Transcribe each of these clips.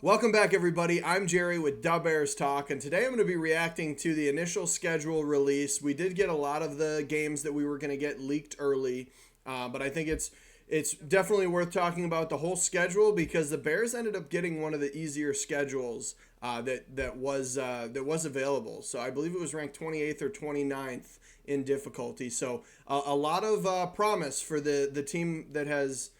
Welcome back, everybody. I'm Jerry with Da Bears Talk, and today I'm going to be reacting to the initial schedule release. We did get a lot of the games that we were going to get leaked early, but I think it's definitely worth talking about the whole schedule because the Bears ended up getting one of the easier schedules that was available. So I believe it was ranked 28th or 29th in difficulty. So a lot of promise for the team that has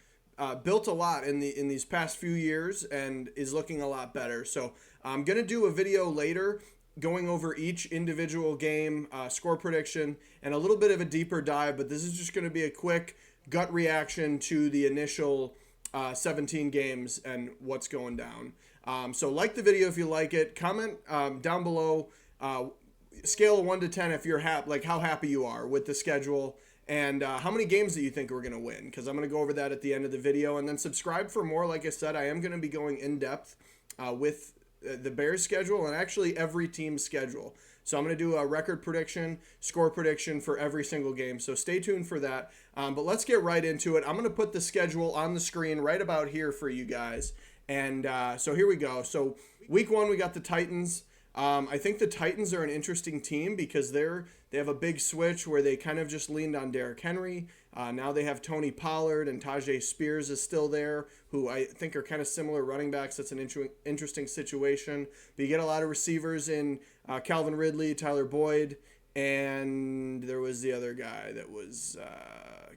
built a lot in these past few years and is looking a lot better. So I'm gonna do a video later going over each individual game, score prediction, and a little bit of a deeper dive. But this is just going to be a quick gut reaction to the initial 17 games and what's going down. So like the video if you like it. Comment down below. Scale of 1 to 10 if you're happy, like how happy you are with the schedule and how many games that you think we're going to win, because I'm going to go over that at the end of the video. And then subscribe for more. Like I said, I am going to be going in depth with the Bears schedule and actually every team's schedule. So I'm going to do a record prediction, score prediction for every single game. So stay tuned for that. But let's get right into it. I'm going to put the schedule on the screen right about here for you guys. And so here we go. So week 1, we got the Titans. I think the Titans are an interesting team because they have a big switch where they kind of just leaned on Derrick Henry. Now they have Tony Pollard and Tajay Spears is still there, who I think are kind of similar running backs. That's an interesting situation. But you get a lot of receivers in Calvin Ridley, Tyler Boyd, and there was the other guy that was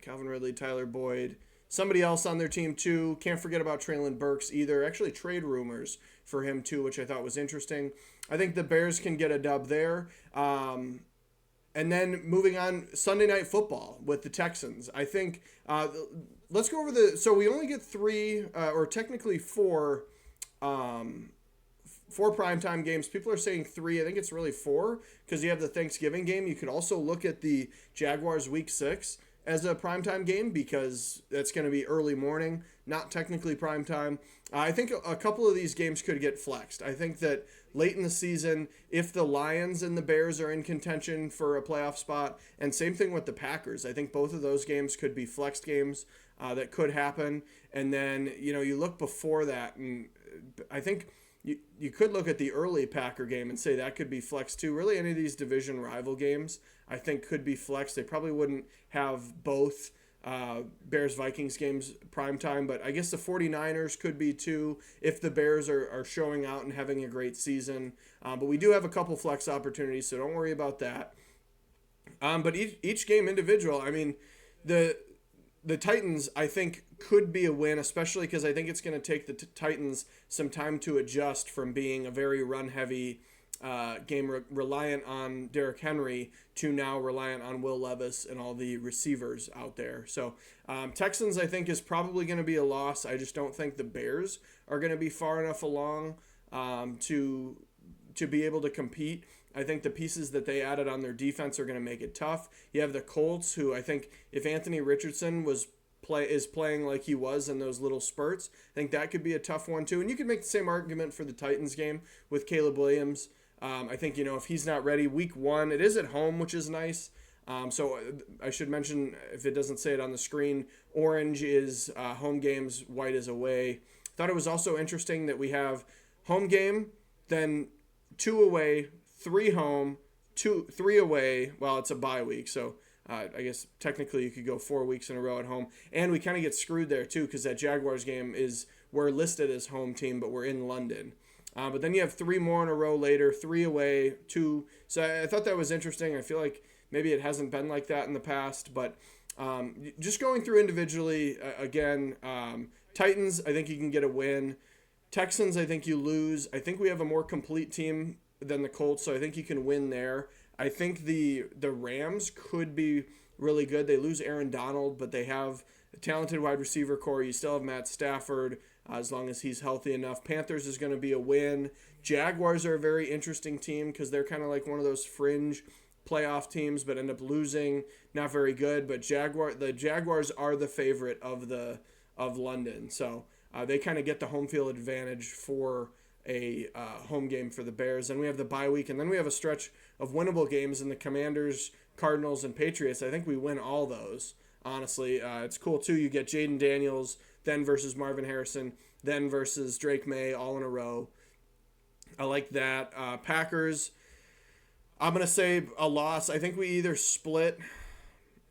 Calvin Ridley, Tyler Boyd. Somebody else on their team, too. Can't forget about Traylon Burks, either. Actually, trade rumors for him, too, which I thought was interesting. I think the Bears can get a dub there. And then moving on, Sunday Night Football with the Texans. I think, let's go over so we only get 3, or technically 4, 4 primetime games. People are saying 3. I think it's really 4 because you have the Thanksgiving game. You could also look at the Jaguars Week 6 as a primetime game because that's going to be early morning, not technically primetime. I think a couple of these games could get flexed. I think that late in the season, if the Lions and the Bears are in contention for a playoff spot, and same thing with the Packers, I think both of those games could be flexed games that could happen. And then, you look before that, and I think you could look at the early Packer game and say that could be flexed too. Really, any of these division rival games, I think, could be flexed. They probably wouldn't have both Bears-Vikings games primetime, but I guess the 49ers could be too if the Bears are showing out and having a great season. But we do have a couple flex opportunities, so don't worry about that. But each game individual, I mean, the Titans, I think, could be a win, especially because I think it's going to take the Titans some time to adjust from being a very run-heavy game reliant on Derrick Henry to now reliant on Will Levis and all the receivers out there. So Texans, I think, is probably going to be a loss. I just don't think the Bears are going to be far enough along to be able to compete. I think the pieces that they added on their defense are going to make it tough. You have the Colts, who I think if Anthony Richardson is playing like he was in those little spurts, I think that could be a tough one too. And you could make the same argument for the Titans game with Caleb Williams. I think, if he's not ready, week 1, it is at home, which is nice. So I should mention, if it doesn't say it on the screen, orange is home games, white is away. Thought it was also interesting that we have home game, then 2 away, 3 home, 3 away. Well, it's a bye week, so I guess technically you could go 4 weeks in a row at home. And we kind of get screwed there too because that Jaguars game we're listed as home team, but we're in London. But then you have 3 more in a row later, 3 away, 2. So I thought that was interesting. I feel like maybe it hasn't been like that in the past. But just going through individually, again, Titans, I think you can get a win. Texans, I think you lose. I think we have a more complete team than the Colts, so I think you can win there. I think the Rams could be really good. They lose Aaron Donald, but they have a talented wide receiver core. You still have Matt Stafford as long as he's healthy enough. Panthers is going to be a win. Jaguars are a very interesting team because they're kind of like one of those fringe playoff teams but end up losing. Not very good, but the Jaguars are the favorite of London. So they kind of get the home field advantage for a home game for the Bears. And we have the bye week, and then we have a stretch of winnable games in the Commanders, Cardinals, and Patriots. I think we win all those, honestly. It's cool, too. You get Jaden Daniels then versus Marvin Harrison then versus Drake May all in a row. I like that. Packers, I'm going to say a loss. I think we either split.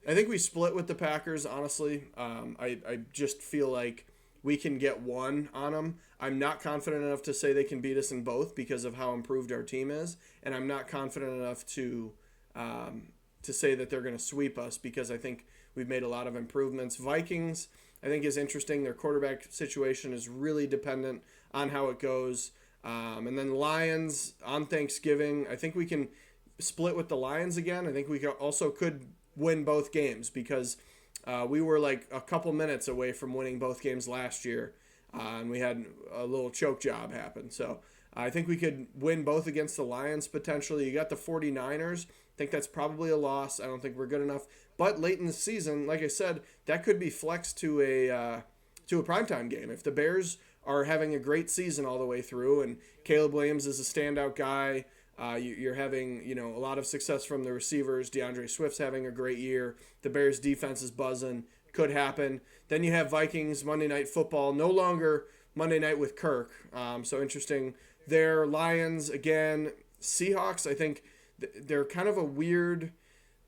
I think we split with the Packers, honestly. I just feel like we can get one on them. I'm not confident enough to say they can beat us in both because of how improved our team is, and I'm not confident enough to say that they're going to sweep us because I think we've made a lot of improvements. Vikings, I think, is interesting. Their quarterback situation is really dependent on how it goes. And then Lions on Thanksgiving, I think we can split with the Lions again. I think we also could win both games because we were like a couple minutes away from winning both games last year, and we had a little choke job happen. So I think we could win both against the Lions potentially. You got the 49ers. I think that's probably a loss. I don't think we're good enough. But late in the season, like I said, that could be flexed to a primetime game. If the Bears are having a great season all the way through and Caleb Williams is a standout guy, you're having a lot of success from the receivers. DeAndre Swift's having a great year. The Bears defense is buzzing. Could happen. Then you have Vikings Monday Night Football. No longer Monday night with Kirk. So interesting there. Lions again. Seahawks, I think they're kind of a weird,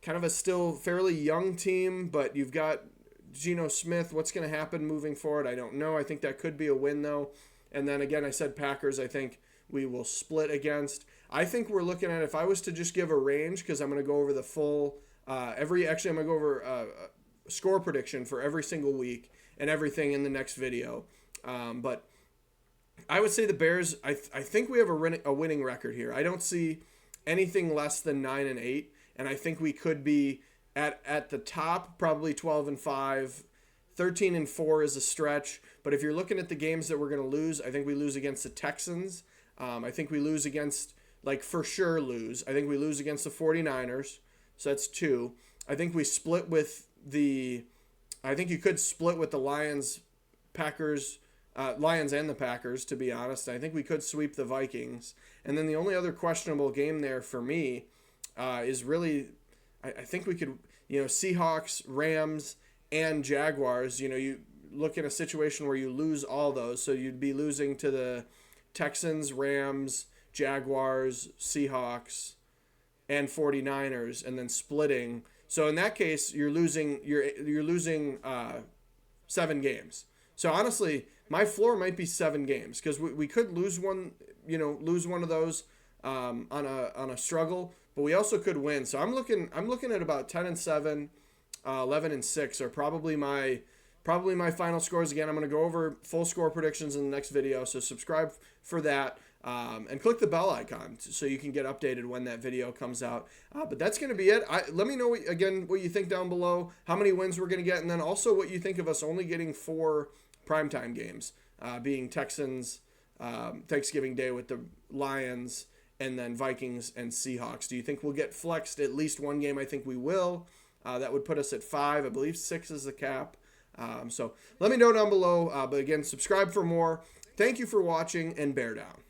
kind of a still fairly young team, but you've got Geno Smith. What's going to happen moving forward? I don't know. I think that could be a win though. And then again, I said Packers, I think we will split against. I think we're looking at, if I was to just give a range, because I'm going to go over the full, I'm going to go over score prediction for every single week and everything in the next video. But I would say the Bears, I think we have a winning record here. I don't see anything less than 9-8, and I think we could be at the top, probably 12-5. 13-4 is a stretch, but if you're looking at the games that we're going to lose, I think we lose against the Texans. I think we lose against, for sure lose. I think we lose against the 49ers, so that's 2. I think we split with I think you could split with the Lions and the Packers, to be honest. I think we could sweep the Vikings. And then the only other questionable game there for me is really, I think we could, Seahawks, Rams, and Jaguars. You look at a situation where you lose all those. So you'd be losing to the Texans, Rams, Jaguars, Seahawks, and 49ers, and then splitting. So in that case, you're losing 7 games. So honestly, my floor might be 7 games because we could lose one of those on a struggle, but we also could win. So I'm looking at about 10-7, 11-6 are probably my final scores. Again, I'm going to go over full score predictions in the next video, so subscribe for that. And click the bell icon so you can get updated when that video comes out. But that's going to be it. Let me know, what you think down below, how many wins we're going to get, and then also what you think of us only getting 4 primetime games, being Texans, Thanksgiving Day with the Lions, and then Vikings and Seahawks. Do you think we'll get flexed at least one game? I think we will. That would put us at 5. I believe 6 is the cap. So let me know down below. But again, subscribe for more. Thank you for watching, and bear down.